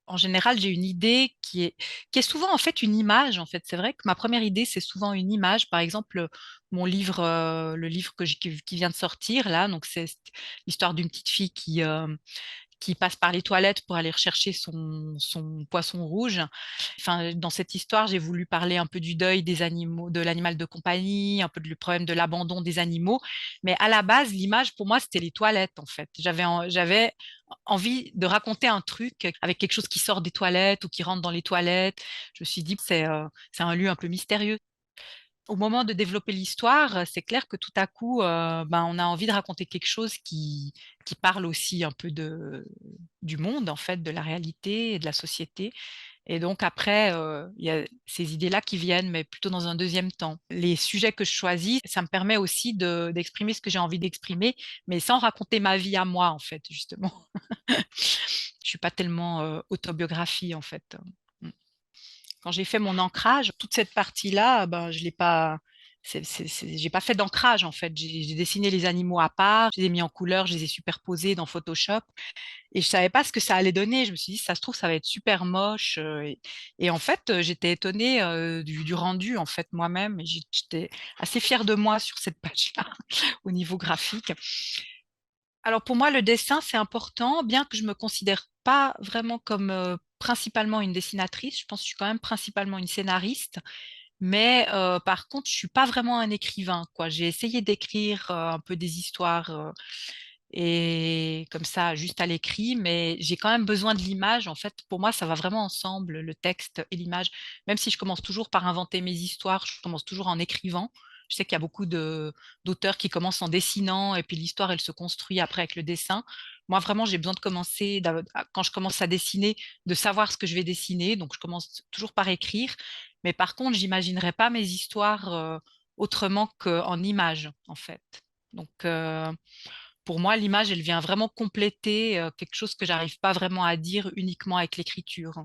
En général, j'ai une idée qui est souvent en fait une image. En fait, c'est vrai que ma première idée, c'est souvent une image. Par exemple, mon livre, le livre qui vient de sortir là, donc c'est l'histoire d'une petite fille qui passe par les toilettes pour aller rechercher son poisson rouge. Enfin, dans cette histoire, j'ai voulu parler un peu du deuil des animaux, de l'animal de compagnie, un peu du problème de l'abandon des animaux. Mais à la base, l'image, pour moi, c'était les toilettes, en fait. J'avais envie de raconter un truc avec quelque chose qui sort des toilettes ou qui rentre dans les toilettes. Je me suis dit que c'est un lieu un peu mystérieux. Au moment de développer l'histoire, c'est clair que tout à coup, ben, on a envie de raconter quelque chose qui parle aussi un peu du monde, en fait, de la réalité et de la société. Et donc après, il y a ces idées-là qui viennent, mais plutôt dans un deuxième temps. Les sujets que je choisis, ça me permet aussi d'exprimer ce que j'ai envie d'exprimer, mais sans raconter ma vie à moi, en fait, justement. Je suis pas tellement autobiographie, en fait. Mmh. Quand j'ai fait mon ancrage, toute cette partie-là, ben, je l'ai pas. J'ai pas fait d'ancrage en fait. J'ai dessiné les animaux à part, je les ai mis en couleur, je les ai superposés dans Photoshop et je savais pas ce que ça allait donner. Je me suis dit, ça se trouve, ça va être super moche. Et en fait, j'étais étonnée du rendu en fait moi-même. Et j'étais assez fière de moi sur cette page-là au niveau graphique. Alors pour moi, le dessin, c'est important, bien que je me considère pas vraiment comme principalement une dessinatrice. Je pense que je suis quand même principalement une scénariste. Mais par contre, je suis pas vraiment un écrivain, quoi. J'ai essayé d'écrire un peu des histoires et comme ça, juste à l'écrit, mais j'ai quand même besoin de l'image. En fait, pour moi, ça va vraiment ensemble, le texte et l'image. Même si je commence toujours par inventer mes histoires, je commence toujours en écrivant. Je sais qu'il y a beaucoup d'auteurs qui commencent en dessinant et puis l'histoire, elle se construit après avec le dessin. Moi, vraiment, j'ai besoin de commencer, quand je commence à dessiner, de savoir ce que je vais dessiner. Donc, je commence toujours par écrire. Mais par contre, j'imaginerais pas mes histoires autrement qu'en images, en fait. Donc, pour moi, l'image, elle vient vraiment compléter quelque chose que j'arrive pas vraiment à dire uniquement avec l'écriture.